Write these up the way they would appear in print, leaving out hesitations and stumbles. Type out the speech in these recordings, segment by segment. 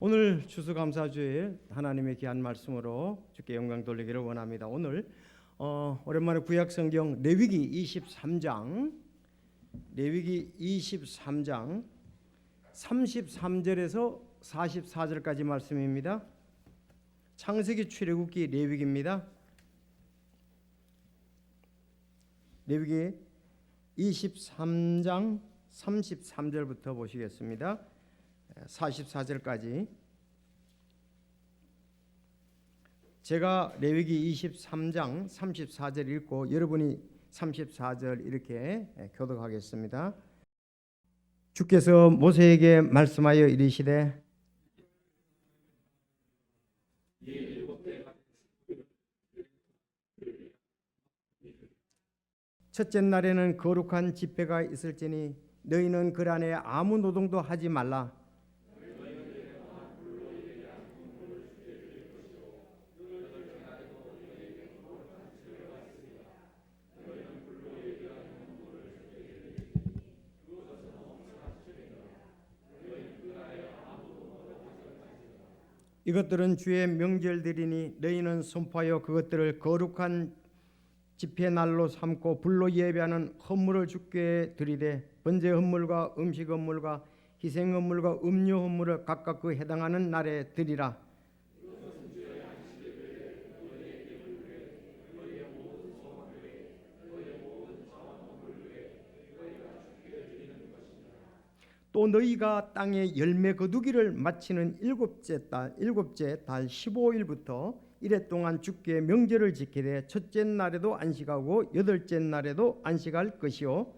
오늘 추수감사주일 하나님의 귀한 말씀으로 주께 영광 돌리기를 원합니다. 오늘 오랜만에 구약성경 레위기 23장 33절에서 44절까지 말씀입니다. 창세기, 출애굽기, 레위기입니다. 레위기 23장 33절부터 보시겠습니다. 44절까지. 제가 레위기 23장 34절 읽고 여러분이 34절 이렇게 교독하겠습니다. 주께서 모세에게 말씀하여 이르시되 첫째 날에는 거룩한 집회가 있을지니 너희는 그 안에 아무 노동도 하지 말라. 이것들은 주의 명절들이니 너희는 선포하여 그것들을 거룩한 집회날로 삼고 불로 예배하는 헌물을 주께 드리되 번제 헌물과 음식 헌물과 희생 헌물과 음료 헌물을 각각 그 해당하는 날에 드리라. 또 너희가 땅에 열매 거두기를 마치는 일곱째 달 15일부터 이래 동안 주께 명절을 지키되 첫째 날에도 안식하고 여덟째 날에도 안식할 것이요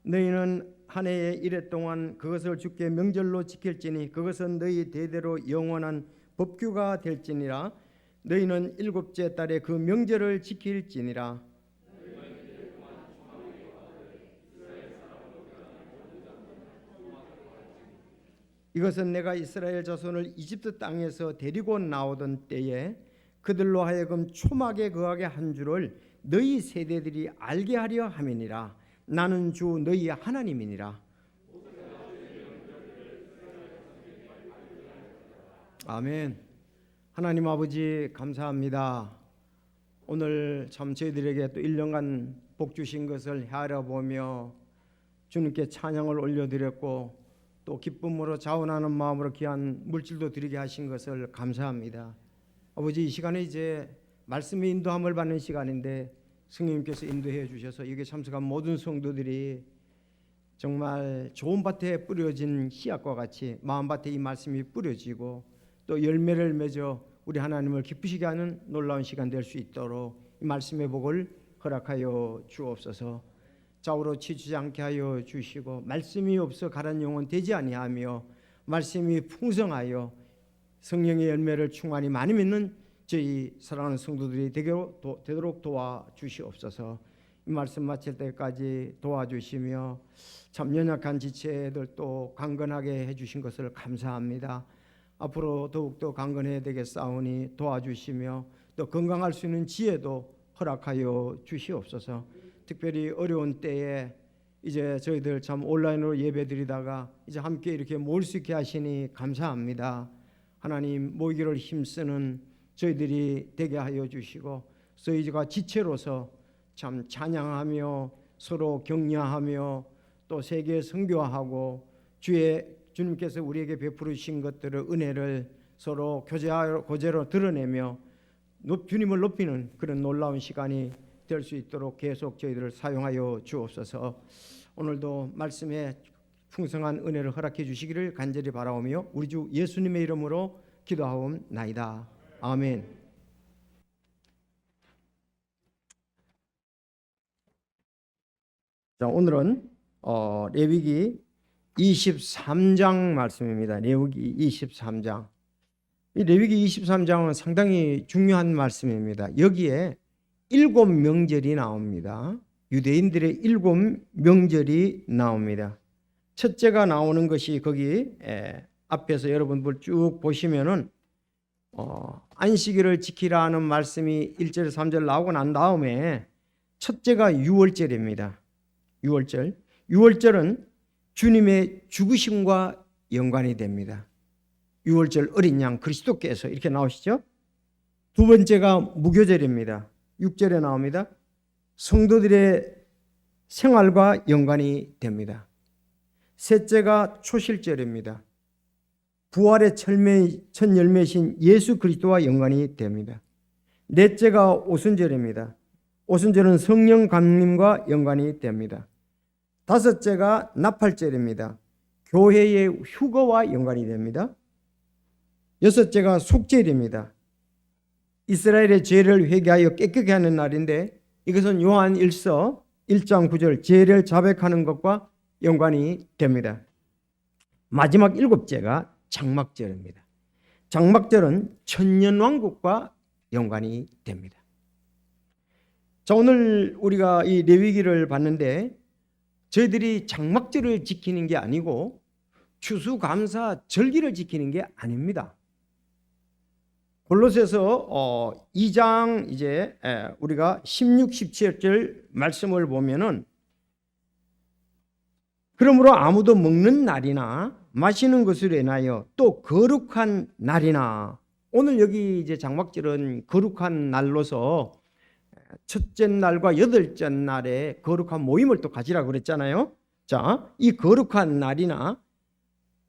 너희는 한 해에 이래 동안 그것을 주께 명절로 지킬지니 그것은 너희 대대로 영원한 법규가 될지니라. 너희는 일곱째 달에 그 명절을 지킬지니라. 이것은 내가 이스라엘 자손을 이집트 땅에서 데리고 나오던 때에 그들로 하여금 초막에 거하게 한 줄을 너희 세대들이 알게 하려 함이니라. 나는 주 너희 하나님이니라. 아멘. 하나님 아버지 감사합니다. 오늘 참 저희들에게 또 1년간 복 주신 것을 헤아려 보며 주님께 찬양을 올려드렸고 또 기쁨으로 자원하는 마음으로 귀한 물질도 드리게 하신 것을 감사합니다. 아버지, 이 시간에 이제 말씀의 인도함을 받는 시간인데 성령님께서 인도해 주셔서 여기에 참석한 모든 성도들이 정말 좋은 밭에 뿌려진 씨앗과 같이 마음밭에 이 말씀이 뿌려지고 또 열매를 맺어 우리 하나님을 기쁘시게 하는 놀라운 시간 될 수 있도록 이 말씀의 복을 허락하여 주옵소서. 좌우로 치주지 않게 하여 주시고 말씀이 없어 가란 영혼 되지 아니하며 말씀이 풍성하여 성령의 열매를 충만히 많이 맺는 저희 사랑하는 성도들이 되도록 도와주시옵소서. 이 말씀 마칠 때까지 도와주시며 참 연약한 지체들도 강건하게 해주신 것을 감사합니다. 앞으로 더욱더 강건해야 되겠사오니 도와주시며 또 건강할 수 있는 지혜도 허락하여 주시옵소서. 특별히 어려운 때에 이제 저희들 참 온라인으로 예배드리다가 이제 함께 이렇게 모일 수 있게 하시니 감사합니다. 하나님, 모이기를 힘쓰는 저희들이 되게 하여 주시고 저희가 지체로서 참 찬양하며 서로 격려하며 또 세계 선교하고 주님께서 우리에게 베푸신 것들을 은혜를 서로 교제로 드러내며 주님을 높이는 그런 놀라운 시간이 될 수 있도록 계속 저희들을 사용하여 주옵소서. 오늘도 말씀에 풍성한 은혜를 허락해 주시기를 간절히 바라오며 우리 주 예수님의 이름으로 기도하옵나이다. 아멘. 자, 오늘은 레위기 23장 말씀입니다. 레위기 23장. 이 레위기 23장은 상당히 중요한 말씀입니다. 여기에 7명절이 나옵니다. 유대인들의 7명절이 나옵니다. 첫째가 나오는 것이 거기 앞에서 여러분들 쭉 보시면은 안식일을 지키라는 말씀이 1절 3절 나오고 난 다음에 첫째가 유월절입니다. 유월절. 유월절은 주님의 죽으심과 연관이 됩니다. 유월절 어린 양 그리스도께서 이렇게 나오시죠. 두 번째가 무교절입니다. 6절에 나옵니다. 성도들의 생활과 연관이 됩니다. 셋째가 초실절입니다. 부활의 첫 열매신 예수 그리스도와 연관이 됩니다. 넷째가 오순절입니다. 오순절은 성령 강림과 연관이 됩니다. 다섯째가 나팔절입니다. 교회의 휴거와 연관이 됩니다. 여섯째가 속죄일입니다. 이스라엘의 죄를 회개하여 깨끗게 하는 날인데 이것은 요한 1서 1장 9절 죄를 자백하는 것과 연관이 됩니다. 마지막 일곱째가 장막절입니다. 장막절은 천년왕국과 연관이 됩니다. 자, 오늘 우리가 이 레위기를 봤는데 저희들이 장막절을 지키는 게 아니고 추수감사 절기를 지키는 게 아닙니다. 골로새서 2장 이제 우리가 16, 17절 말씀을 보면은 그러므로 아무도 먹는 날이나 마시는 것으로 인하여 또 거룩한 날이나 오늘 여기 이제 장막절은 거룩한 날로서 첫째 날과 여덟째 날에 거룩한 모임을 또 가지라고 그랬잖아요. 자, 이 거룩한 날이나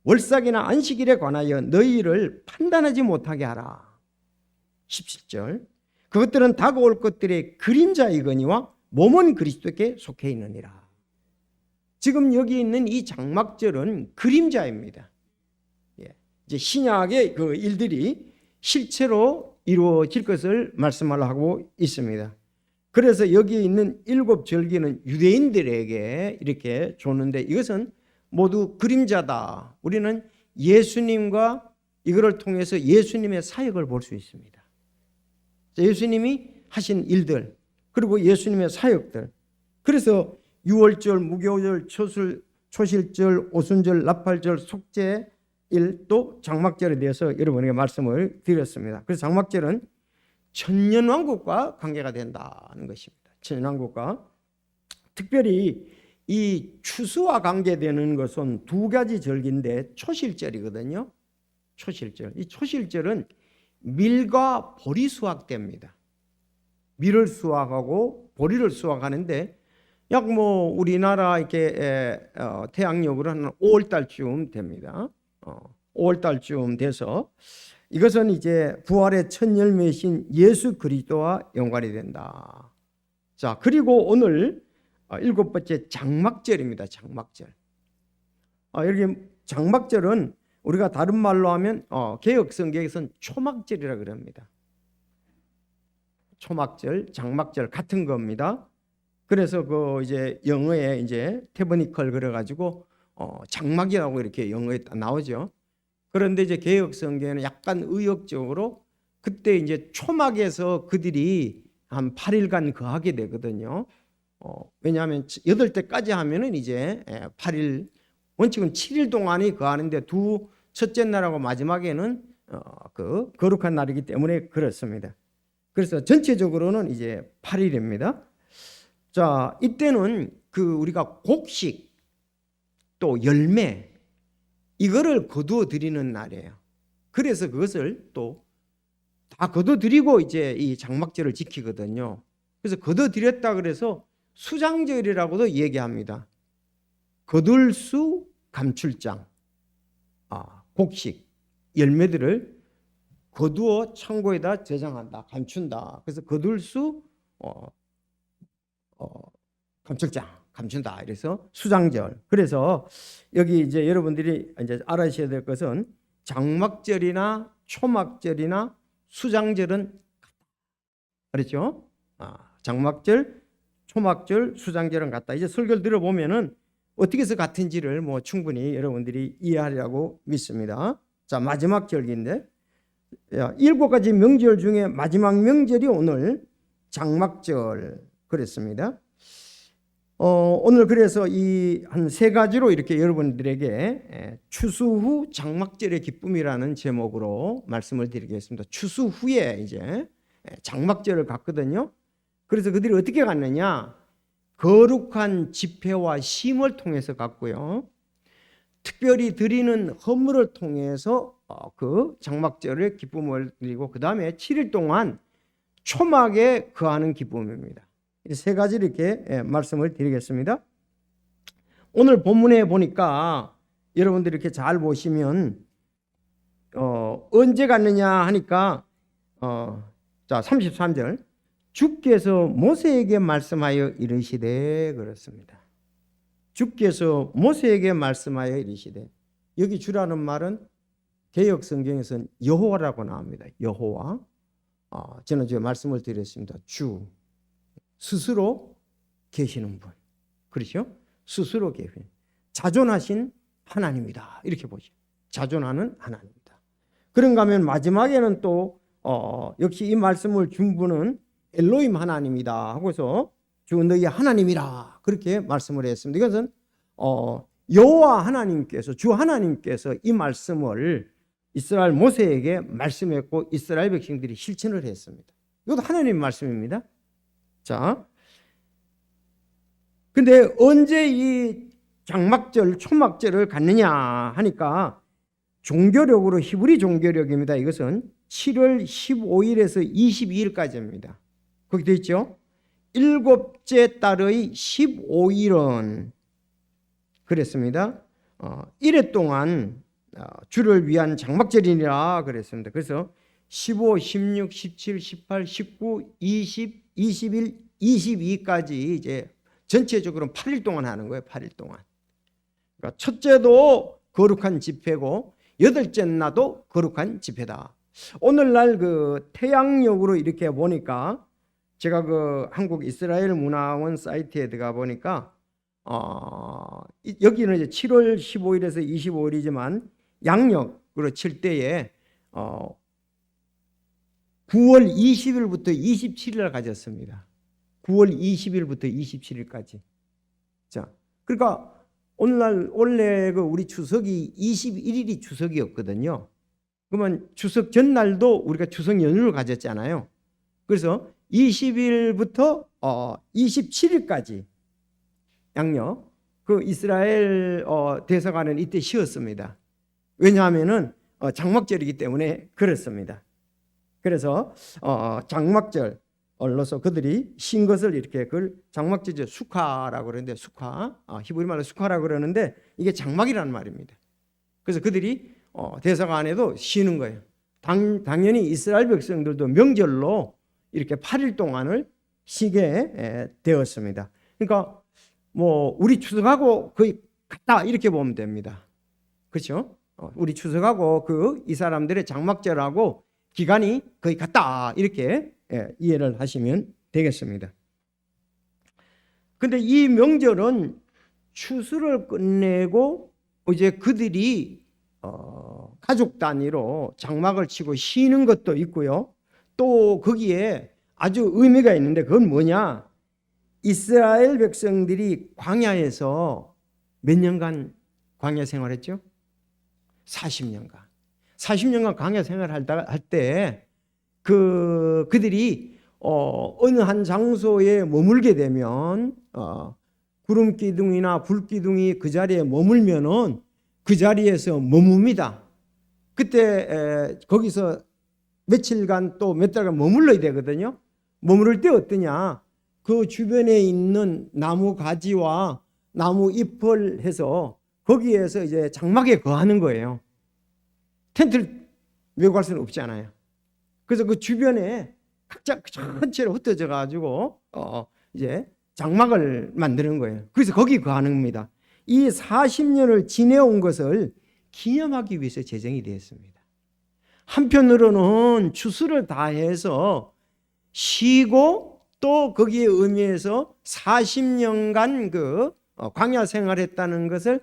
월삭이나 안식일에 관하여 너희를 판단하지 못하게 하라. 17절 그것들은 다가올 것들의 그림자이거니와 몸은 그리스도께 속해 있느니라. 지금 여기 있는 이 장막절은 그림자입니다. 이제 신약의 그 일들이 실체로 이루어질 것을 말씀하고 있습니다. 그래서 여기 있는 7절기는 유대인들에게 이렇게 줬는데 이것은 모두 그림자다. 우리는 예수님과 이거를 통해서 예수님의 사역을 볼 수 있습니다. 예수님이 하신 일들 그리고 예수님의 사역들. 그래서 유월절, 무교절, 초실절, 오순절, 나팔절, 속죄일 또 장막절에 대해서 여러분에게 말씀을 드렸습니다. 그래서 장막절은 천년왕국과 관계가 된다는 것입니다. 천년왕국과 특별히 이 추수와 관계되는 것은 두 가지 절기인데 초실절이거든요. 초실절. 이 초실절은 밀과 보리 수확됩니다. 밀을 수확하고 보리를 수확하는데 약 뭐 우리나라 이렇게 태양력으로 한 5월 달쯤 됩니다. 5월 달쯤 돼서 이것은 이제 부활의 첫 열매이신 예수 그리스도와 연관이 된다. 자, 그리고 오늘 7번째 장막절입니다. 장막절. 여기 장막절은 우리가 다른 말로 하면 개역 성경에서는 초막절이라 그럽니다. 초막절, 장막절 같은 겁니다. 그래서 그 이제 영어에 이제 태버니컬 그래가지고 장막이라고 이렇게 영어에 나오죠. 그런데 이제 개역 성경에는 약간 의역적으로 그때 이제 초막에서 그들이 한 8일간 거하게 되거든요. 왜냐하면 8대까지 하면은 이제 8일, 원칙은 7일 동안이 거하는데 첫째 날하고 마지막에는 그 거룩한 날이기 때문에 그렇습니다. 그래서 전체적으로는 이제 8일입니다. 자, 이때는 그 우리가 곡식 또 열매 이거를 거두어 드리는 날이에요. 그래서 그것을 또 다 거두어 드리고 이제 이 장막절을 지키거든요. 그래서 거두어 드렸다 그래서 수장절이라고도 얘기합니다. 거둘 수 감출장. 곡식 열매들을 거두어 창고에다 저장한다. 감춘다. 그래서 거둘 수 감출장 감춘다. 이래서 수장절. 그래서 여기 이제 여러분들이 이제 알아셔야 될 것은 장막절이나 초막절이나 수장절은 그렇죠? 장막절, 초막절, 수장절은 같다. 이제 설교를 들어보면은 어떻게 해서 같은지를 뭐 충분히 여러분들이 이해하리라고 믿습니다. 자, 마지막 절기인데 7가지 명절 중에 마지막 명절이 오늘 장막절 그랬습니다. 오늘 그래서 이 한 세 가지로 이렇게 여러분들에게 추수 후 장막절의 기쁨이라는 제목으로 말씀을 드리겠습니다. 추수 후에 이제 장막절을 갔거든요. 그래서 그들이 어떻게 갔느냐? 거룩한 집회와 심을 통해서 갔고요. 특별히 드리는 헌물을 통해서 그 장막절의 기쁨을 드리고, 그 다음에 7일 동안 초막에 거하는 기쁨입니다. 이 세 가지 이렇게 말씀을 드리겠습니다. 오늘 본문에 보니까 여러분들이 이렇게 잘 보시면 언제 갔느냐 하니까 자 33절, 주께서 모세에게 말씀하여 이르시되, 그렇습니다. 주께서 모세에게 말씀하여 이르시되, 여기 주라는 말은 개역 성경에서는 여호와라고 나옵니다. 여호와. 지난주에 말씀을 드렸습니다. 주, 스스로 계시는 분, 그렇죠? 스스로 계신, 자존하신 하나님이다, 이렇게 보죠. 자존하는 하나님이다. 그런가 하면 마지막에는 또 역시 이 말씀을 준 분은 엘로힘 하나님이다 하고서 주 너희 하나님이라 그렇게 말씀을 했습니다. 이것은 여호와 하나님께서, 주 하나님께서 이 말씀을 이스라엘 모세에게 말씀했고 이스라엘 백성들이 실천을 했습니다. 이것도 하나님 말씀입니다. 자, 근데 언제 이 장막절, 초막절을 갔느냐 하니까 종교력으로 히브리 종교력입니다. 이것은 7월 15일에서 22일까지입니다. 거기 되어 있죠. 일곱째 달의 15일은 그랬습니다. 이래 동안 주를 위한 장막절이라 그랬습니다. 그래서 15, 16, 17, 18, 19, 20, 21, 22까지 이제 전체적으로 8일 동안 하는 거예요. 8일 동안. 그러니까 첫째도 거룩한 집회고 여덟째 날도 거룩한 집회다. 오늘날 그 태양력으로 이렇게 보니까 제가 그 한국 이스라엘 문화원 사이트에 들어가 보니까 여기는 이제 7월 15일에서 25일이지만 양력으로 칠 때에 9월 20일부터 27일 가졌습니다. 9월 20일부터 27일까지. 자, 그러니까 오늘날 원래 그 우리 추석이 21일이 추석이었거든요. 그러면 추석 전날도 우리가 추석 연휴를 가졌잖아요. 그래서 20일부터 27일까지 양력 그 이스라엘 대사관은 이때 쉬었습니다. 왜냐하면은 장막절이기 때문에 그렇습니다. 그래서 장막절로서 그들이 쉰 것을 이렇게 그걸 장막절 수카라고 그러는데, 수카, 히브리 말로 수카라고 그러는데 이게 장막이라는 말입니다. 그래서 그들이 대사관에도 쉬는 거예요. 당연히 이스라엘 백성들도 명절로 이렇게 8일 동안을 쉬게 되었습니다. 그러니까 뭐 우리 추석하고 거의 같다 이렇게 보면 됩니다. 그렇죠? 우리 추석하고 그 이 사람들의 장막절하고 기간이 거의 같다 이렇게 이해를 하시면 되겠습니다. 근데 이 명절은 추수를 끝내고 이제 그들이 가족 단위로 장막을 치고 쉬는 것도 있고요. 또 거기에 아주 의미가 있는데 그건 뭐냐? 이스라엘 백성들이 광야에서 몇 년간 광야 생활했죠? 40년간. 40년간 광야 생활할 때 그들이 어느 한 장소에 머물게 되면 구름 기둥이나 불 기둥이 그 자리에 머물면은 그 자리에서 머뭅니다. 그때 거기서 며칠간 또 몇 달간 머물러야 되거든요. 머무를 때 어떠냐? 그 주변에 있는 나무 가지와 나무 잎을 해서 거기에서 이제 장막에 거하는 거예요. 텐트를 메고 갈 수는 없잖아요. 그래서 그 주변에 각자 전체로 흩어져 가지고 이제 장막을 만드는 거예요. 그래서 거기 거하는 겁니다. 이 40년을 지내온 것을 기념하기 위해서 제정이 되었습니다. 한편으로는 추수를 다해서 쉬고 또 거기에 의미해서 40년간 그 광야 생활했다는 것을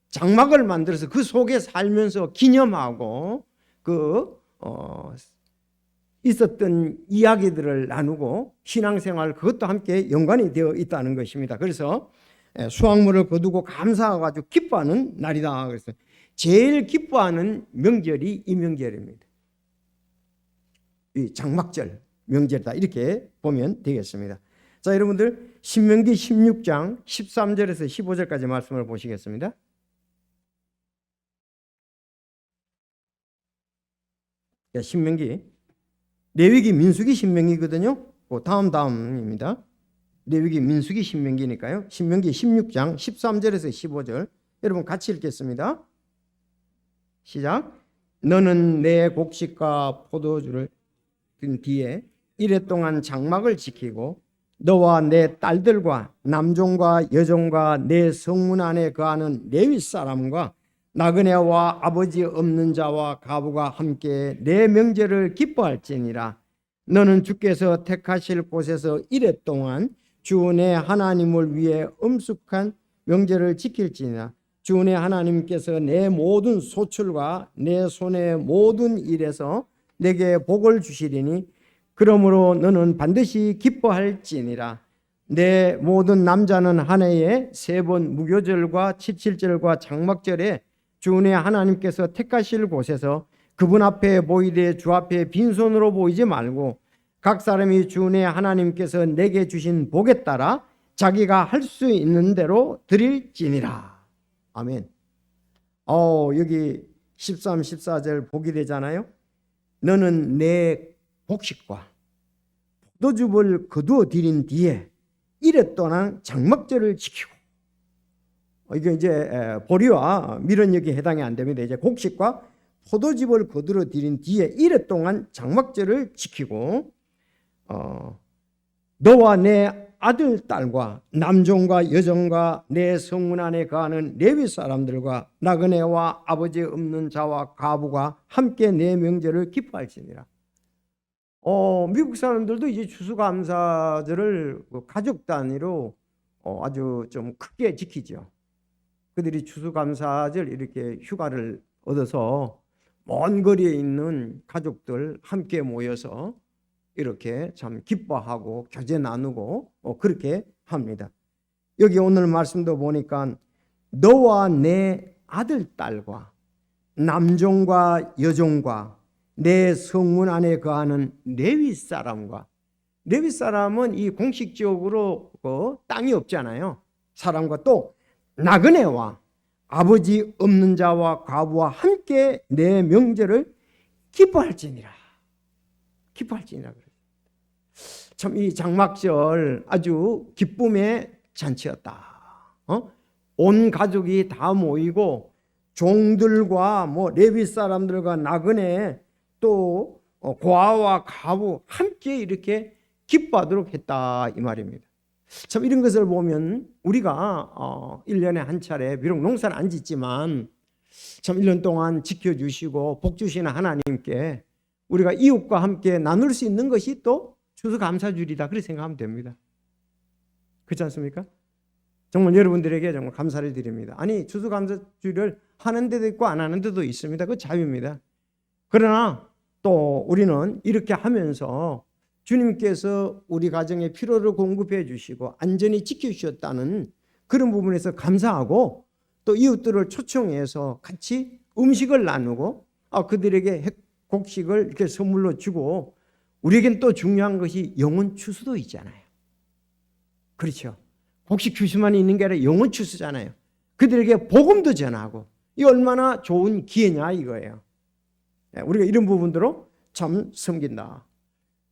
장막을 만들어서 그 속에 살면서 기념하고 그 있었던 이야기들을 나누고 신앙생활 그것도 함께 연관이 되어 있다는 것입니다. 그래서 수확물을 거두고 감사하고 기뻐하는 날이다. 그래서 제일 기뻐하는 명절이 이 명절입니다. 이 장막절 명절이다. 이렇게 보면 되겠습니다. 자, 여러분들 신명기 16장 13절에서 15절까지 말씀을 보시겠습니다. 신명기, 레위기, 민수기, 신명기거든요. 다음입니다. 레위기, 민수기, 신명기니까요. 신명기 16장 13절에서 15절 여러분 같이 읽겠습니다. 시작. 너는 내 곡식과 포도주를 든 뒤에 이래 동안 장막을 지키고 너와 내 딸들과 남종과 여종과 내 성문 안에 거하는 레위 사람과 나그네와 아버지 없는 자와 과부가 함께 내 명절을 기뻐할지니라. 너는 주께서 택하실 곳에서 이래 동안 주 내 하나님을 위해 엄숙한 명절을 지킬지니라. 주 내 하나님께서 내 모든 소출과 내 손의 모든 일에서 내게 복을 주시리니 그러므로 너는 반드시 기뻐할지니라. 내 모든 남자는 한 해에 3번 무교절과 칠칠절과 장막절에 주 내 하나님께서 택하실 곳에서 그분 앞에 보이되 주 앞에 빈손으로 보이지 말고 각 사람이 주 내 하나님께서 내게 주신 복에 따라 자기가 할 수 있는 대로 드릴지니라. 아멘. 여기 13, 14절 보게 되잖아요. 너는 내 곡식과 포도즙을 거두어 드린 뒤에 이래 동안 장막절을 지키고, 이게 이제 보리와 밀은 여기 해당이 안 됩니다. 이제 곡식과 포도즙을 거두어 드린 뒤에 이래 동안 장막절을 지키고 너와 내 아들 딸과 남종과 여종과 내 성문 안에 거하는 레위 사람들과 나그네와 아버지 없는 자와 과부가 함께 내 명절을 기뻐할지니라. 미국 사람들도 이제 추수감사절을 가족 단위로 아주 좀 크게 지키죠. 그들이 추수감사절 이렇게 휴가를 얻어서 먼 거리에 있는 가족들 함께 모여서 이렇게 참 기뻐하고 교제 나누고 그렇게 합니다. 여기 오늘 말씀도 보니까 너와 내 아들 딸과 남종과 여종과 내 성문 안에 거하는 레위 사람과, 레위 사람은 이 공식적으로 땅이 없잖아요. 사람과 또 나그네와 아버지 없는 자와 과부와 함께 내 명절을 기뻐할지니라. 기뻐할지니라. 참 이 장막절 아주 기쁨의 잔치였다. 온 가족이 다 모이고 종들과 레위 사람들과 나그네 또 고아와 과부 함께 이렇게 기뻐하도록 했다 이 말입니다. 참 이런 것을 보면 우리가 1년에 한 차례 비록 농사는 안 짓지만 참 1년 동안 지켜주시고 복 주시는 하나님께 우리가 이웃과 함께 나눌 수 있는 것이 또 추수감사주일이다 그렇게 생각하면 됩니다. 그렇지 않습니까? 정말 여러분들에게 정말 감사를 드립니다. 아니 추수감사주일을 하는 데도 있고 안 하는 데도 있습니다. 그 자유입니다. 그러나 또 우리는 이렇게 하면서 주님께서 우리 가정에 필요를 공급해 주시고 안전히 지켜주셨다는 그런 부분에서 감사하고 또 이웃들을 초청해서 같이 음식을 나누고 그들에게 곡식을 이렇게 선물로 주고 우리에겐 또 중요한 것이 영혼 추수도 있잖아요. 그렇죠. 곡식 추수만 있는 게 아니라 영혼 추수잖아요. 그들에게 복음도 전하고 이 얼마나 좋은 기회냐 이거예요. 우리가 이런 부분들로 참 섬긴다.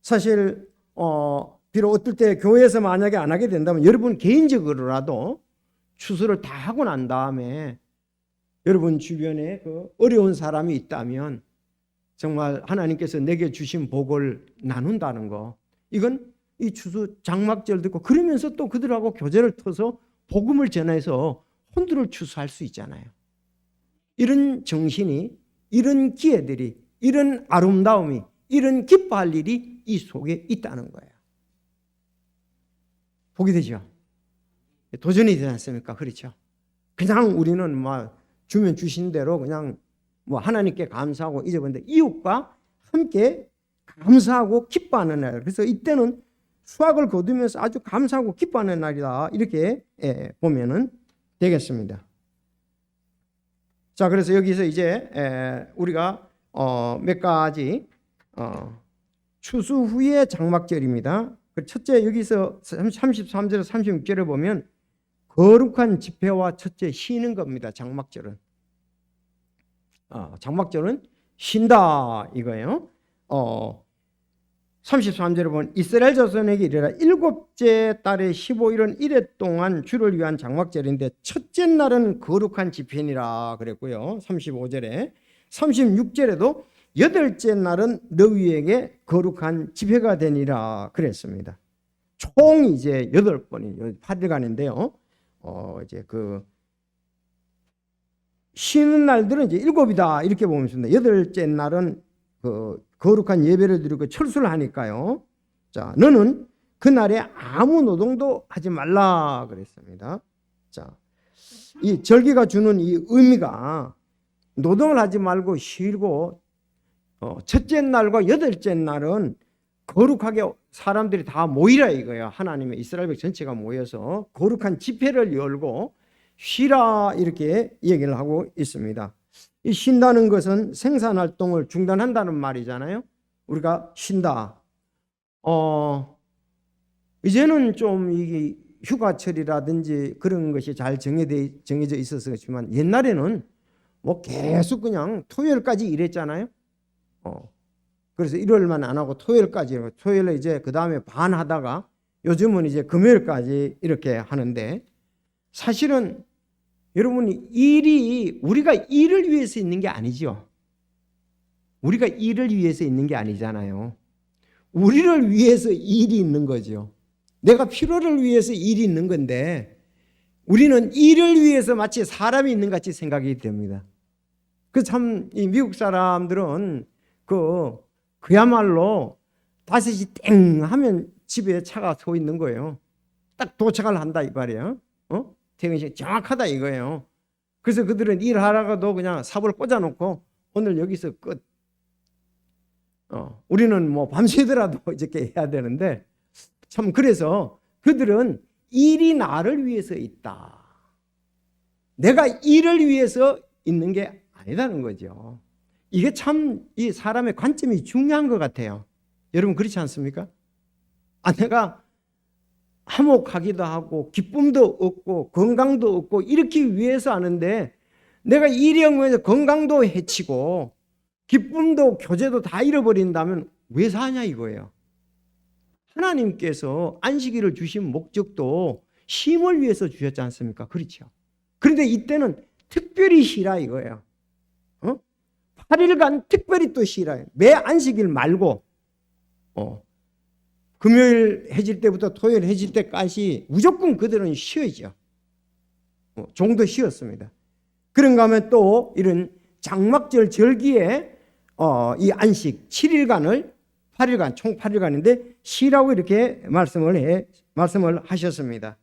사실 비록 어떨 때 교회에서 만약에 안 하게 된다면 여러분 개인적으로라도 추수를 다 하고 난 다음에 여러분 주변에 그 어려운 사람이 있다면 정말 하나님께서 내게 주신 복을 나눈다는 거, 이건 이 추수 장막절 듣고 그러면서 또 그들하고 교제를 터서 복음을 전해서 혼들을 추수할 수 있잖아요. 이런 정신이, 이런 기회들이, 이런 아름다움이, 이런 기뻐할 일이 이 속에 있다는 거예요. 복이 되죠. 도전이 되지 않습니까? 그렇죠. 그냥 우리는 주면 주신 대로 그냥 하나님께 감사하고 잊어버리는데 이웃과 함께 감사하고 기뻐하는 날. 그래서 이때는 수확을 거두면서 아주 감사하고 기뻐하는 날이다. 이렇게 보면은 되겠습니다. 자, 그래서 여기서 이제 우리가 몇 가지 추수 후의 장막절입니다. 첫째, 여기서 33절에서 36절에 보면 거룩한 집회와 첫째 쉬는 겁니다. 장막절은 장막절은 쉰다 이거예요. 33절에 보면 이스라엘 자손에게 이르라 일곱째 달의 15일은 이래 동안 주를 위한 장막절인데 첫째 날은 거룩한 집회니라 그랬고요. 35절에 36절에도 여덟째 날은 너희에게 거룩한 집회가 되니라 그랬습니다. 총 이제 8번이 8일간인데요. 이제 그 쉬는 날들은 이제 7이다 이렇게 보면 됩니다. 여덟째 날은 그 거룩한 예배를 드리고 철수를 하니까요. 자, 너는 그날에 아무 노동도 하지 말라 그랬습니다. 자, 이 절기가 주는 이 의미가 노동을 하지 말고 쉬고 첫째 날과 여덟째 날은 거룩하게 사람들이 다 모이라 이거예요. 하나님의 이스라엘 백 전체가 모여서 거룩한 집회를 열고 쉬라 이렇게 얘기를 하고 있습니다. 이 쉰다는 것은 생산활동을 중단한다는 말이잖아요. 우리가 쉰다. 이제는 좀 이게 휴가철이라든지 그런 것이 잘 정해져 있어서 그렇지만 옛날에는 뭐 계속 그냥 토요일까지 일했잖아요. 그래서 일요일만 안 하고 토요일까지, 토요일에 이제 그 다음에 반 하다가 요즘은 이제 금요일까지 이렇게 하는데 사실은 여러분이 일이 우리가 일을 위해서 있는 게 아니죠. 우리가 일을 위해서 있는 게 아니잖아요. 우리를 위해서 일이 있는 거죠. 내가 필요를 위해서 일이 있는 건데 우리는 일을 위해서 마치 사람이 있는 것 같이 생각이 됩니다. 그 참 이 미국 사람들은 그야말로 5시 땡 하면 집에 차가 서 있는 거예요. 딱 도착을 한다 이 말이에요. 퇴근시간 정확하다 이거예요. 그래서 그들은 일하다가도 그냥 삽을 꽂아놓고 오늘 여기서 끝. 우리는 뭐 밤새더라도 이렇게 해야 되는데 참 그래서 그들은 일이 나를 위해서 있다. 내가 일을 위해서 있는 게 아니다는 거죠. 이게 참 이 사람의 관점이 중요한 것 같아요. 여러분 그렇지 않습니까? 내가 화목하기도 하고 기쁨도 얻고 건강도 얻고 이렇게 위해서 하는데 내가 일이 영역에서 건강도 해치고 기쁨도 교제도 다 잃어버린다면 왜 사냐 이거예요. 하나님께서 안식일을 주신 목적도 쉼을 위해서 주셨지 않습니까? 그렇죠. 그런데 이때는 특별히 쉬라 이거예요. 8일간 특별히 또 쉬라. 매 안식일 말고 금요일 해질 때부터 토요일 해질 때까지 무조건 그들은 쉬어야죠. 종도 쉬었습니다. 그런가 하면 또 이런 장막절 절기에 이 안식 7일간을 8일간 총 8일간인데 쉬라고 이렇게 말씀을 하셨습니다.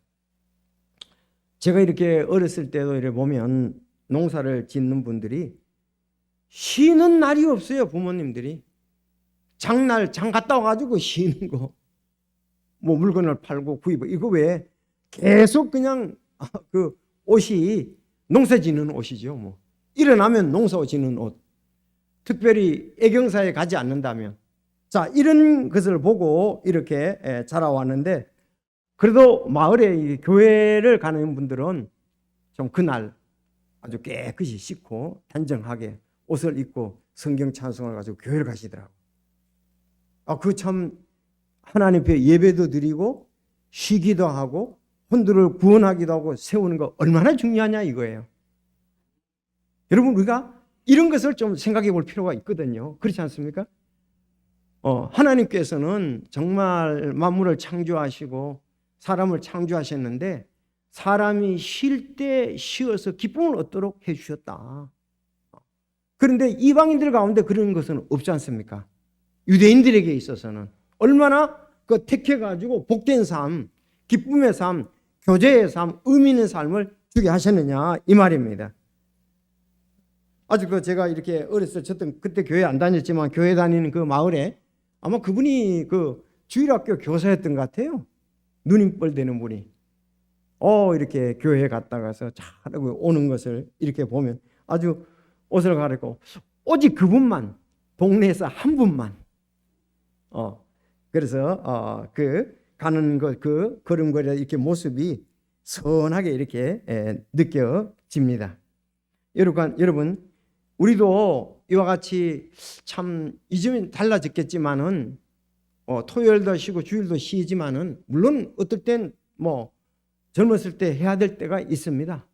제가 이렇게 어렸을 때도 이렇게 보면 농사를 짓는 분들이 쉬는 날이 없어요. 부모님들이 장날 장 갔다 와가지고 쉬는 거, 뭐 물건을 팔고 구입 이거 왜 계속 그냥 그 옷이 농사 짓는 옷이죠. 뭐 일어나면 농사 짓는 옷. 특별히 애경사에 가지 않는다면 자 이런 것을 보고 이렇게 자라왔는데 그래도 마을에 교회를 가는 분들은 좀 그날 아주 깨끗이 씻고 단정하게 옷을 입고 성경 찬송을 가지고 교회를 가시더라고요. 그 참 하나님 앞에 예배도 드리고 쉬기도 하고 혼들을 구원하기도 하고 세우는 거 얼마나 중요하냐 이거예요. 여러분 우리가 이런 것을 좀 생각해 볼 필요가 있거든요. 그렇지 않습니까? 하나님께서는 정말 만물을 창조하시고 사람을 창조하셨는데 사람이 쉴 때 쉬어서 기쁨을 얻도록 해주셨다. 그런데 이방인들 가운데 그런 것은 없지 않습니까? 유대인들에게 있어서는 얼마나 그 택해가지고 복된 삶, 기쁨의 삶, 교제의 삶, 의미 있는 삶을 주게 하셨느냐 이 말입니다. 아직도 제가 이렇게 어렸을 때 그때 교회 안 다녔지만 교회 다니는 그 마을에 아마 그분이 그 주일학교 교사였던 것 같아요. 눈인벌 되는 분이. 이렇게 교회에 갔다가서 잘하고 오는 것을 이렇게 보면 아주 옷을 갈아입고 오직 그분만, 동네에서 한 분만. 그래서 그 가는 것, 그 걸음걸이 이렇게 모습이 선하게 이렇게 느껴집니다. 여러분, 우리도 이와 같이 참 이제는 달라졌겠지만은 토요일도 쉬고 주일도 쉬지만은 물론 어떨 땐 뭐 젊었을 때 해야 될 때가 있습니다.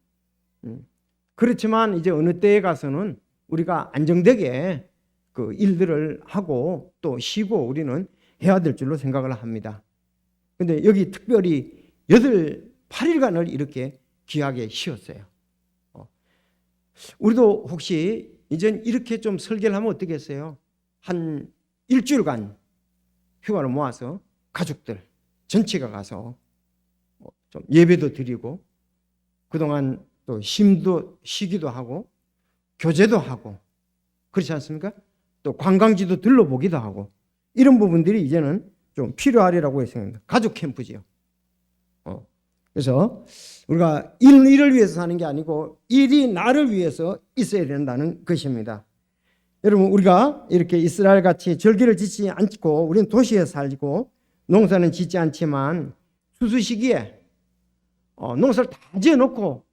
그렇지만 이제 어느 때에 가서는 우리가 안정되게 그 일들을 하고 또 쉬고 우리는 해야 될 줄로 생각을 합니다. 근데 여기 특별히 8일간을 이렇게 귀하게 쉬었어요. 우리도 혹시 이젠 이렇게 좀 설계를 하면 어떻겠어요? 한 일주일간 휴가를 모아서 가족들 전체가 가서 좀 예배도 드리고 그동안 또 쉬기도 하고 교제도 하고 그렇지 않습니까? 또 관광지도 들러보기도 하고 이런 부분들이 이제는 좀 필요하리라고 생각합니다. 가족 캠프지요. 그래서 우리가 일을 위해서 사는 게 아니고 일이 나를 위해서 있어야 된다는 것입니다. 여러분, 우리가 이렇게 이스라엘 같이 절기를 지키지 않고 우리는 도시에 살고 농사는 짓지 않지만 수수 시기에 농사를 다 지어놓고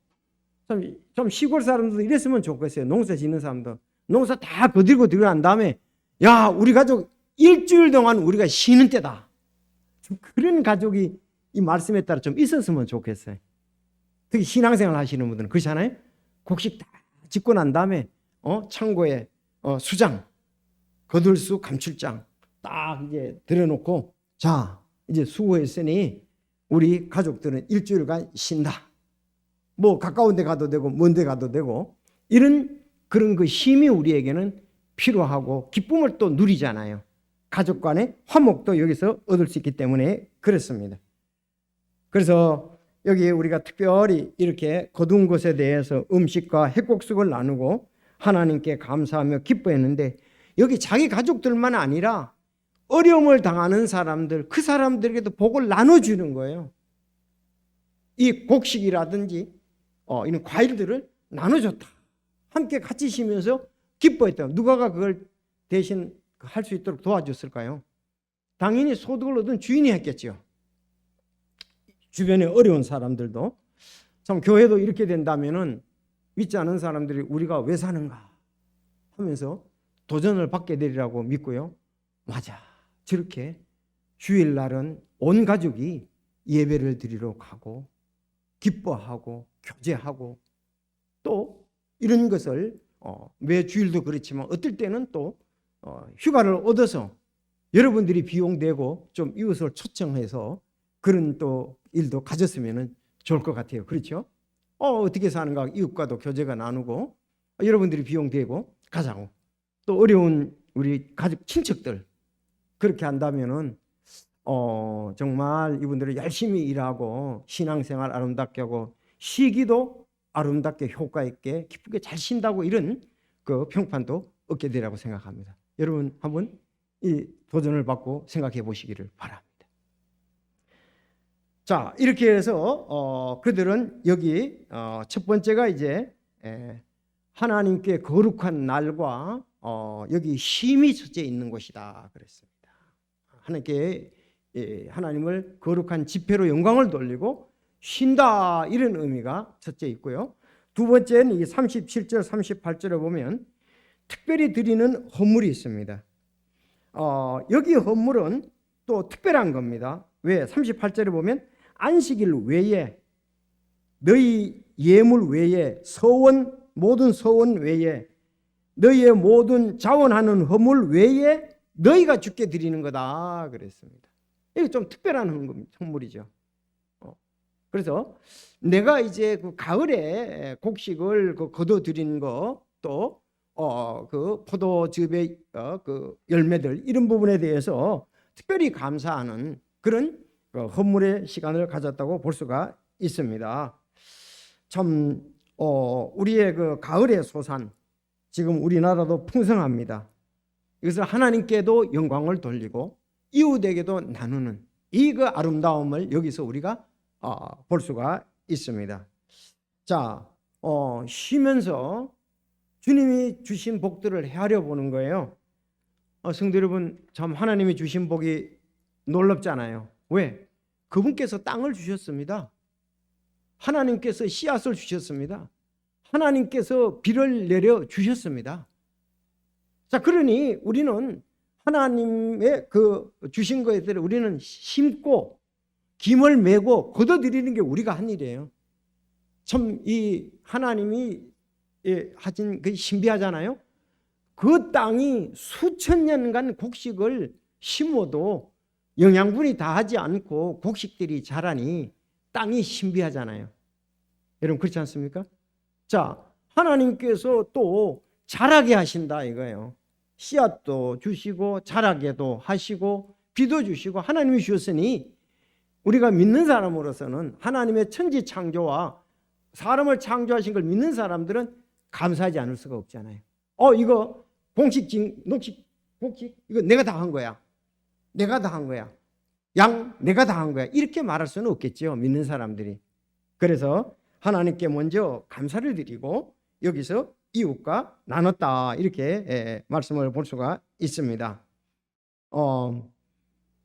좀 시골 사람들도 이랬으면 좋겠어요. 농사 짓는 사람도 농사 다 거들고 들어간 다음에 야, 우리 가족 일주일 동안 우리가 쉬는 때다. 좀 그런 가족이 이 말씀에 따라 좀 있었으면 좋겠어요. 특히 신앙생활 하시는 분들은 그렇잖아요. 곡식 다 짓고 난 다음에 창고에 수장, 거들수 감출장 딱 이제 들여놓고 자, 이제 수고했으니 우리 가족들은 일주일간 쉰다. 뭐 가까운 데 가도 되고 먼 데 가도 되고 그런 그 쉼이 우리에게는 필요하고 기쁨을 또 누리잖아요. 가족 간의 화목도 여기서 얻을 수 있기 때문에 그렇습니다. 그래서 여기 우리가 특별히 이렇게 거둔 것에 대해서 음식과 핵국수를 나누고 하나님께 감사하며 기뻐했는데 여기 자기 가족들만 아니라 어려움을 당하는 사람들, 그 사람들에게도 복을 나눠주는 거예요. 이 곡식이라든지 이런 과일들을 나눠줬다. 함께 같이 쉬면서 기뻐했다. 누가가 그걸 대신 할 수 있도록 도와줬을까요? 당연히 소득을 얻은 주인이 했겠죠. 주변에 어려운 사람들도 참 교회도 이렇게 된다면은 믿지 않은 사람들이 우리가 왜 사는가 하면서 도전을 받게 되리라고 믿고요. 맞아. 저렇게 주일날은 온 가족이 예배를 드리러 가고 기뻐하고 교제하고 또 이런 것을 매 주일도 그렇지만 어떨 때는 또 휴가를 얻어서 여러분들이 비용 내고 좀 이웃을 초청해서 그런 또 일도 가졌으면 좋을 것 같아요. 그렇죠? 어떻게 사는가 이웃과도 교제가 나누고 여러분들이 비용 대고 가자고 또 어려운 우리 가족 친척들 그렇게 한다면은 정말 이분들이 열심히 일하고 신앙생활 아름답게 하고 쉬기도 아름답게 효과 있게 기쁘게 잘 쉰다고 이런 그 평판도 얻게 되라고 생각합니다. 여러분 한번 이 도전을 받고 생각해 보시기를 바랍니다. 자, 이렇게 해서 그들은 여기 첫 번째가 이제 하나님께 거룩한 날과 여기 쉼이 첫째 있는 곳이다 그랬습니다. 하나님을 거룩한 집회로 영광을 돌리고 쉰다 이런 의미가 첫째 있고요. 두 번째는 이 37절 38절에 보면 특별히 드리는 헌물이 있습니다. 여기 헌물은 또 특별한 겁니다. 왜? 38절에 보면 안식일 외에 너희 예물 외에 모든 서원 외에 너희의 모든 자원하는 헌물 외에 너희가 주께 드리는 거다 그랬습니다. 이게 좀 특별한 헌물이죠. 그래서 내가 이제 그 가을에 곡식을 거둬 드린 거 또 그 포도즙의 그 열매들 이런 부분에 대해서 특별히 감사하는 그런 헌물의 시간을 가졌다고 볼 수가 있습니다. 참 우리의 그 가을의 소산 지금 우리나라도 풍성합니다. 이것을 하나님께도 영광을 돌리고 이웃에게도 나누는 이 그 아름다움을 여기서 우리가 볼 수가 있습니다. 자, 쉬면서 주님이 주신 복들을 헤아려 보는 거예요. 성도 여러분, 참 하나님이 주신 복이 놀랍잖아요. 왜? 그분께서 땅을 주셨습니다. 하나님께서 씨앗을 주셨습니다. 하나님께서 비를 내려 주셨습니다. 자, 그러니 우리는 하나님의 그 주신 것에 대해 우리는 심고 김을 메고 거둬들이는 게 우리가 한 일이에요. 참 이 하나님이 하신 그 신비하잖아요. 그 땅이 수천 년간 곡식을 심어도 영양분이 다하지 않고 곡식들이 자라니 땅이 신비하잖아요. 여러분 그렇지 않습니까? 자, 하나님께서 또 자라게 하신다 이거예요. 씨앗도 주시고 자라게도 하시고 비도 주시고 하나님이 주셨으니 우리가 믿는 사람으로서는 하나님의 천지 창조와 사람을 창조하신 걸 믿는 사람들은 감사하지 않을 수가 없잖아요. 이거 녹식 이거 내가 다 한 거야. 내가 다 한 거야. 양 내가 다 한 거야. 이렇게 말할 수는 없겠죠. 믿는 사람들이. 그래서 하나님께 먼저 감사를 드리고 여기서 이웃과 나눴다 이렇게 말씀을 볼 수가 있습니다.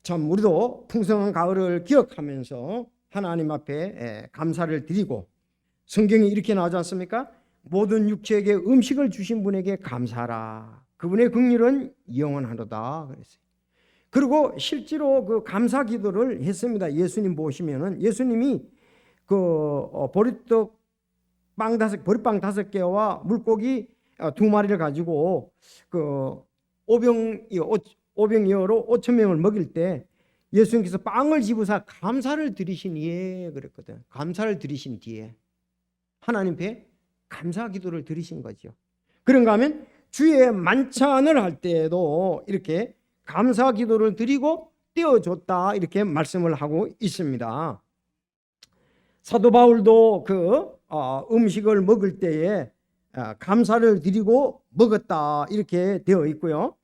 참 우리도 풍성한 가을을 기억하면서 하나님 앞에 감사를 드리고 성경에 이렇게 나오지 않습니까? 모든 육체에게 음식을 주신 분에게 감사하라. 그분의 긍휼은 영원하도다 그랬어요. 그리고 실제로 그 감사 기도를 했습니다. 예수님 보시면은 예수님이 그 보리빵 5개와 물고기 2마리를 가지고 그 오병이어로 5,000명을 먹일 때 예수님께서 빵을 집으사 감사를 드리신 뒤에 그랬거든. 감사를 드리신 뒤에 하나님 앞에 감사 기도를 드리신 거죠. 그런가 하면 주의 만찬을 할 때에도 이렇게 감사 기도를 드리고 떼어줬다 이렇게 말씀을 하고 있습니다. 사도 바울도 그 음식을 먹을 때에 감사를 드리고 먹었다 이렇게 되어 있고요.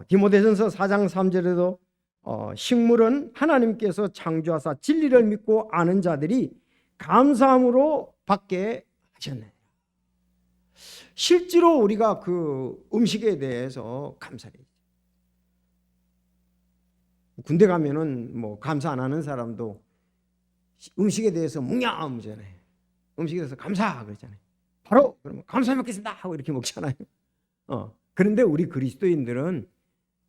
디모데전서 4장 3절에도 식물은 하나님께서 창조하사 진리를 믿고 아는 자들이 감사함으로 받게 하셨네. 실제로 우리가 그 음식에 대해서 감사를 해요. 군대 가면은 뭐 감사 안 하는 사람도 음식에 대해서 묵념하잖아요. 음식에 대해서 감사 그러잖아요. 바로 그러면 감사 먹겠습니다 하고 이렇게 먹잖아요. 그런데 우리 그리스도인들은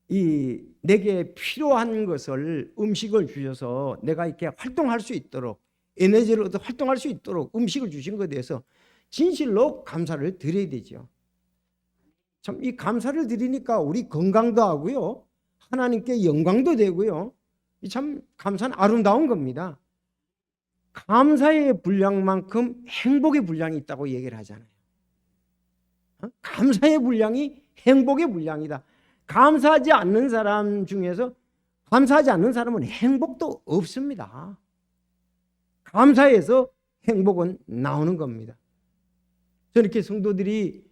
이 내게 필요한 것을 음식을 주셔서 내가 이렇게 활동할 수 있도록 에너지를 얻어 활동할 수 있도록 음식을 주신 것에 대해서 진실로 감사를 드려야 되죠. 참 이 감사를 드리니까 우리 건강도 하고요. 하나님께 영광도 되고요. 참 감사는 아름다운 겁니다. 감사의 분량만큼 행복의 분량이 있다고 얘기를 하잖아요. 감사의 분량이 행복의 분량이다. 감사하지 않는 사람 중에서 감사하지 않는 사람은 행복도 없습니다. 감사해서 행복은 나오는 겁니다. 저는 이렇게 성도들이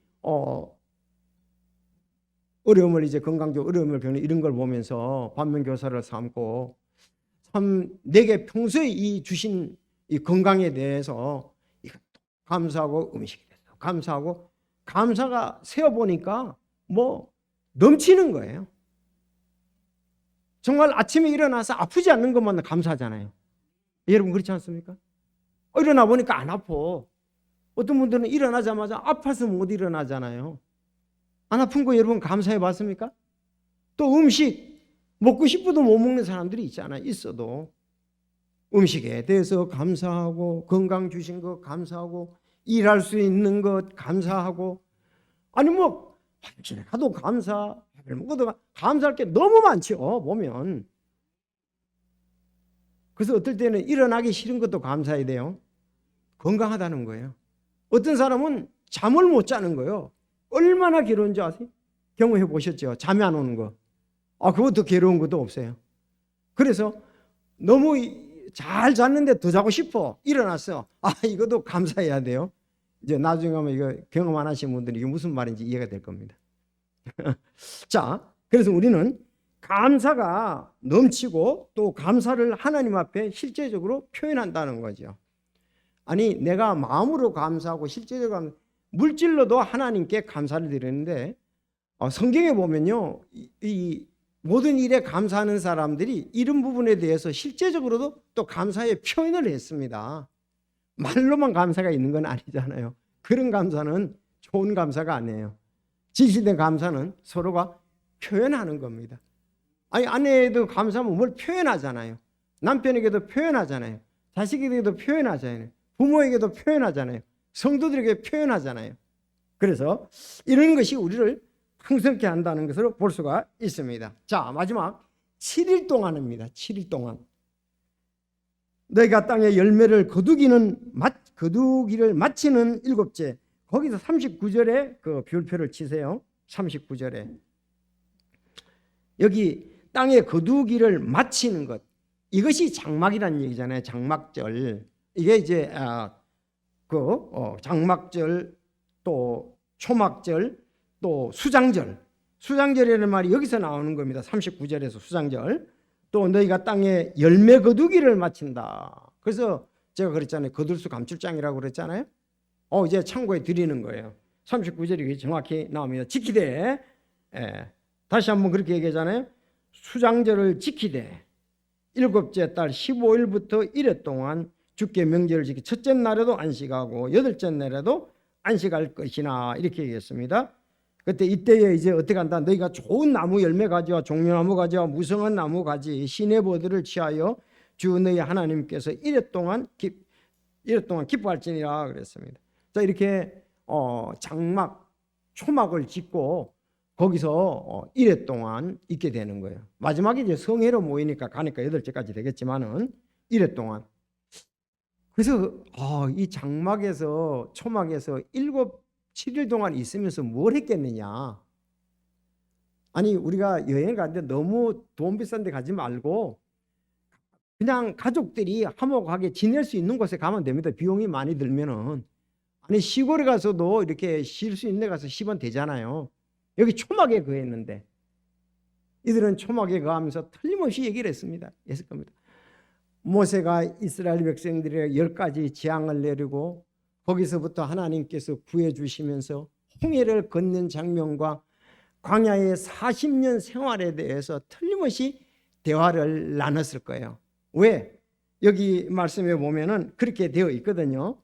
어려움을 이제 건강적 어려움을 겪는 이런 걸 보면서 반면교사를 삼고 참 내게 평소에 이 주신 이 건강에 대해서 감사하고 음식에 대해서 감사하고 감사가 세어보니까 뭐 넘치는 거예요. 정말 아침에 일어나서 아프지 않는 것만 감사하잖아요. 여러분 그렇지 않습니까? 일어나 보니까 안 아파. 어떤 분들은 일어나자마자 아파서 못 일어나잖아요. 안 아픈 거 여러분 감사해 봤습니까? 또 음식 먹고 싶어도 못 먹는 사람들이 있잖아요. 있어도 음식에 대해서 감사하고 건강 주신 것 감사하고 일할 수 있는 것 감사하고 아니 뭐 화장실에 가도 감사 밥을 먹어도 감사할 게 너무 많죠. 보면 그래서 어떨 때는 일어나기 싫은 것도 감사해야 돼요. 건강하다는 거예요. 어떤 사람은 잠을 못 자는 거예요. 얼마나 괴로운지 아세요? 경험해 보셨죠? 잠이 안 오는 거. 그것도 괴로운 것도 없어요. 그래서 너무 잘 잤는데 더 자고 싶어. 일어났어. 이것도 감사해야 돼요. 이제 나중에 하면 이거 경험 안 하신 분들이 이게 무슨 말인지 이해가 될 겁니다. 자, 그래서 우리는 감사가 넘치고 또 감사를 하나님 앞에 실제적으로 표현한다는 거죠. 아니 내가 마음으로 감사하고 실제적으로 물질로도 하나님께 감사를 드리는데 성경에 보면요, 이 모든 일에 감사하는 사람들이 이런 부분에 대해서 실제적으로도 또 감사의 표현을 했습니다. 말로만 감사가 있는 건 아니잖아요. 그런 감사는 좋은 감사가 아니에요. 진실된 감사는 서로가 표현하는 겁니다. 아니 아내에도 감사하면 뭘 표현하잖아요. 남편에게도 표현하잖아요. 자식에게도 표현하잖아요. 부모에게도 표현하잖아요. 성도들에게 표현하잖아요. 그래서 이런 것이 우리를 풍성케 한다는 것으로 볼 수가 있습니다. 자, 마지막 7일 동안입니다. 7일 동안 너희가 땅에 열매를 거두기를 마치는 일곱째, 거기서 39절에 그 별표를 치세요. 39절에 여기 땅에 거두기를 마치는 것, 이것이 장막이라는 얘기잖아요. 장막절. 이게 이제 장막절, 또 초막절, 또 수장절. 수장절이라는 말이 여기서 나오는 겁니다. 39절에서 수장절. 또 너희가 땅에 열매 거두기를 마친다. 그래서 제가 그랬잖아요. 거둘수 감출장이라고 그랬잖아요. 이제 창고에 드리는 거예요. 39절이 정확히 나옵니다. 지키되, 다시 한번 그렇게 얘기하잖아요. 수장절을 지키되 일곱째 달 15일부터 1회 동안 주께 명절을 지키 첫째 날에도 안식하고 여덟째 날에도 안식할 것이나, 이렇게 얘기했습니다. 그때 이때에 이제 어떻게 한다? 너희가 좋은 나무 열매 가지와 종려나무 가지와 무성한 나무 가지 시내버들을 취하여 주 너희 하나님께서 1회 동안 기뻐할지니라 그랬습니다. 자, 이렇게 장막, 초막을 짓고 거기서 1회 동안 있게 되는 거예요. 마지막에 이제 성회로 모이니까 가니까 8제까지 되겠지만은 1회 동안. 그래서 이 장막에서, 초막에서 7일 동안 있으면서 뭘 했겠느냐. 아니 우리가 여행 가는데 너무 돈 비싼 데 가지 말고 그냥 가족들이 화목하게 지낼 수 있는 곳에 가면 됩니다. 비용이 많이 들면은. 아니 시골에 가서도 이렇게 쉴 수 있는 데 가서 쉬면 되잖아요. 여기 초막에 거했는데 이들은 초막에 거하면서 틀림없이 얘기를 했습니다. 했을 겁니다. 모세가 이스라엘 백성들에게 10가지 재앙을 내리고 거기서부터 하나님께서 구해 주시면서 홍해를 걷는 장면과 광야의 40년 생활에 대해서 틀림없이 대화를 나눴을 거예요. 왜? 여기 말씀에 보면은 그렇게 되어 있거든요.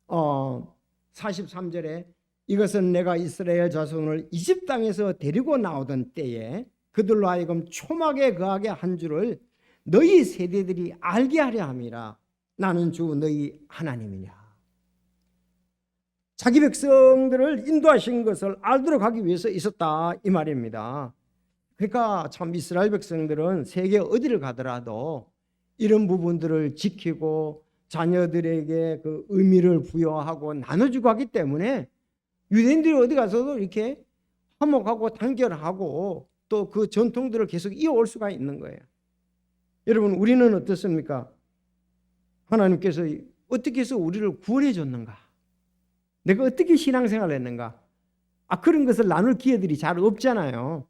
43절에 이것은 내가 이스라엘 자손을 이집 땅에서 데리고 나오던 때에 그들로 하여금 초막에 거하게 한 줄을 너희 세대들이 알게 하려 함이라. 나는 주 너희 하나님이냐. 자기 백성들을 인도하신 것을 알도록 하기 위해서 있었다, 이 말입니다. 그러니까 참 이스라엘 백성들은 세계 어디를 가더라도 이런 부분들을 지키고 자녀들에게 그 의미를 부여하고 나눠주고 하기 때문에 유대인들이 어디 가서도 이렇게 화목하고 단결하고 또 그 전통들을 계속 이어올 수가 있는 거예요. 여러분, 우리는 어떻습니까? 하나님께서 어떻게 해서 우리를 구원해 줬는가? 내가 어떻게 신앙생활을 했는가? 그런 것을 나눌 기회들이 잘 없잖아요.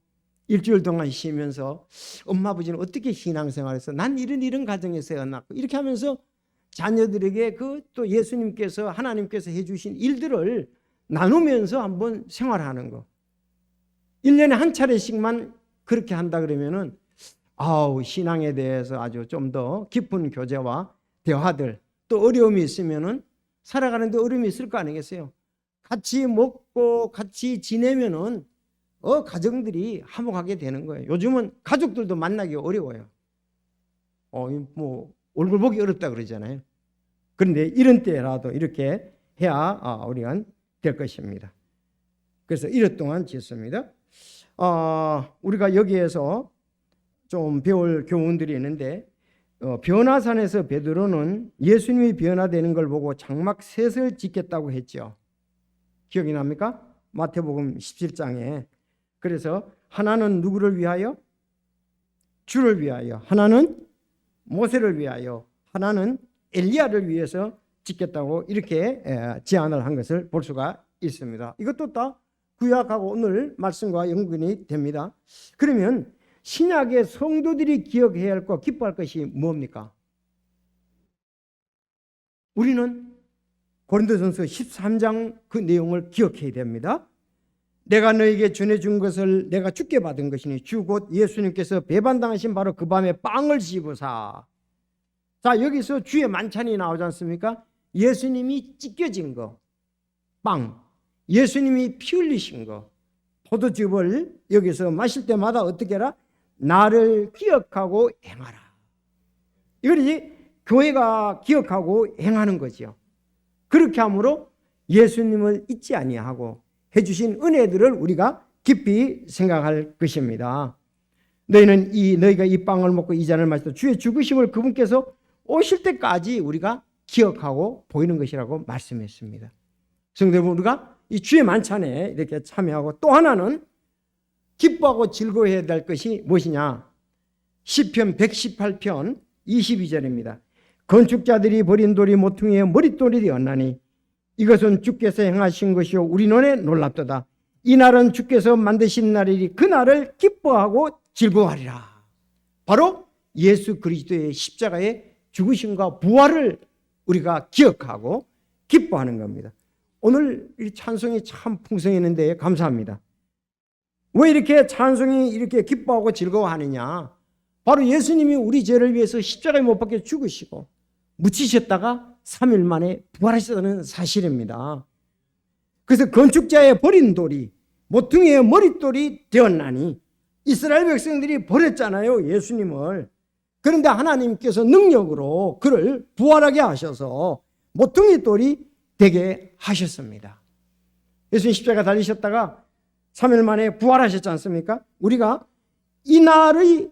일주일 동안 쉬면서 엄마 아버지는 어떻게 신앙생활했어? 난 이런 가정에서 태어났고, 이렇게 하면서 자녀들에게 또 예수님께서, 하나님께서 해주신 일들을 나누면서 한번 생활하는 거. 1년에 한 차례씩만 그렇게 한다 그러면은 신앙에 대해서 아주 좀 더 깊은 교제와 대화들, 또 어려움이 있으면은 살아가는데 어려움이 있을 거 아니겠어요? 같이 먹고 같이 지내면은 가정들이 화목하게 되는 거예요. 요즘은 가족들도 만나기 어려워요. 뭐 얼굴 보기 어렵다 그러잖아요. 그런데 이런 때라도 이렇게 해야 우리가 될 것입니다. 그래서 1회 동안 짓습니다. 우리가 여기에서 좀 배울 교훈들이 있는데, 변화산에서 베드로는 예수님이 변화되는 걸 보고 장막 셋을 짓겠다고 했죠. 기억이 납니까? 마태복음 17장에. 그래서 하나는 누구를 위하여? 주를 위하여. 하나는 모세를 위하여. 하나는 엘리야를 위해서 짓겠다고 이렇게 제안을 한 것을 볼 수가 있습니다. 이것도 다 구약하고 오늘 말씀과 연관이 됩니다. 그러면 신약의 성도들이 기억해야 할 것, 기뻐할 것이 뭡니까? 우리는 고린도전서 13장 그 내용을 기억해야 됩니다. 내가 너에게 전해준 것을 내가 주께 받은 것이니 주 곧 예수님께서 배반당하신 바로 그 밤에 빵을 씹으사. 자, 여기서 주의 만찬이 나오지 않습니까? 예수님이 찢겨진 거, 빵, 예수님이 피 흘리신 거, 포도즙을 여기서 마실 때마다 어떻게 해라? 나를 기억하고 행하라. 이거지 교회가 기억하고 행하는 거죠. 그렇게 함으로 예수님을 잊지 아니하고 해주신 은혜들을 우리가 깊이 생각할 것입니다. 너희가 이 빵을 먹고 이 잔을 마시고 주의 죽으심을 그분께서 오실 때까지 우리가 기억하고 보이는 것이라고 말씀했습니다. 성도 여러분, 우리가 이 주의 만찬에 이렇게 참여하고 또 하나는 기뻐하고 즐거워해야 될 것이 무엇이냐? 시편 118편 22절입니다. 건축자들이 버린 돌이 모퉁이의 머릿돌이 되었나니 이것은 주께서 행하신 것이요 우리 눈에 놀랍도다. 이 날은 주께서 만드신 날이니 그 날을 기뻐하고 즐거워하리라. 바로 예수 그리스도의 십자가의 죽으심과 부활을 우리가 기억하고 기뻐하는 겁니다. 오늘 이 찬송이 참 풍성했는데 감사합니다. 왜 이렇게 찬송이 이렇게 기뻐하고 즐거워하느냐? 바로 예수님이 우리 죄를 위해서 십자가에 못 박혀 죽으시고 묻히셨다가 3일 만에 부활하셨다는 사실입니다. 그래서 건축자의 버린 돌이 모퉁이의 머릿돌이 되었나니 이스라엘 백성들이 버렸잖아요, 예수님을. 그런데 하나님께서 능력으로 그를 부활하게 하셔서 모퉁이 돌이 되게 하셨습니다. 예수님 십자가 달리셨다가 3일 만에 부활하셨지 않습니까? 우리가 이 날을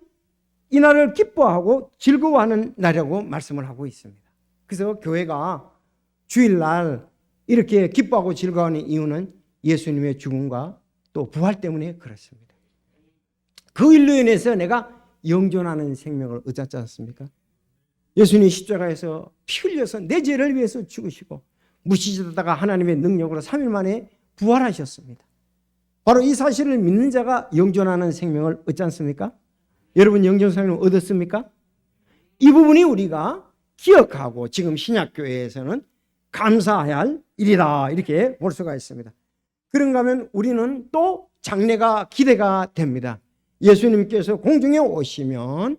기뻐하고 즐거워하는 날이라고 말씀을 하고 있습니다. 그래서 교회가 주일날 이렇게 기뻐하고 즐거워하는 이유는 예수님의 죽음과 또 부활 때문에 그렇습니다. 그 일로 인해서 내가 영존하는 생명을 얻었지 않습니까? 예수님이 십자가에서 피 흘려서 내 죄를 위해서 죽으시고 묻히셨다가 하나님의 능력으로 3일 만에 부활하셨습니다. 바로 이 사실을 믿는 자가 영존하는 생명을 얻지 않습니까? 여러분 영존 생명을 얻었습니까? 이 부분이 우리가 기억하고 지금 신약교회에서는 감사해야 할 일이다 이렇게 볼 수가 있습니다. 그런가 하면 우리는 또 장래가 기대가 됩니다. 예수님께서 공중에 오시면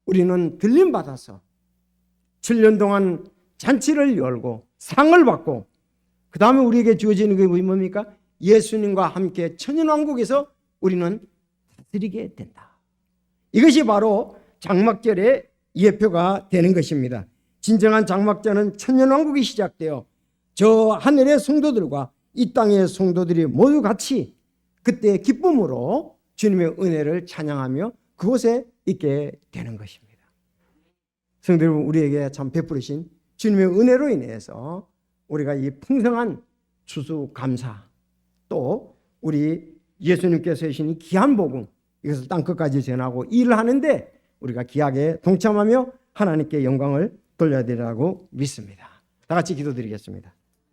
우리는 들림받아서 7년 동안 잔치를 열고 상을 받고 그 다음에 우리에게 주어지는 게 뭡니까? 예수님과 함께 천년왕국에서 우리는 다스리게 된다. 이것이 바로 장막절의 예표가 되는 것입니다. 진정한 장막절은 천년왕국이 시작되어 저 하늘의 성도들과 이 땅의 성도들이 모두 같이 그때 기쁨으로 주님의 은혜를 찬양하며 그곳에 있게 되는 것입니다. 성도 여러분, 우리에게 참 베푸르신 주님의 은혜로 인해서 우리가 이 풍성한 추수감사 또 우리 예수님께서 하신 이 귀한 복음 이것을 땅끝까지 전하고 일을 하는데 우리가 귀하게 동참하며 하나님께 영광을 돌려야 되라고 믿습니다. 다 같이 기도드리겠습니다.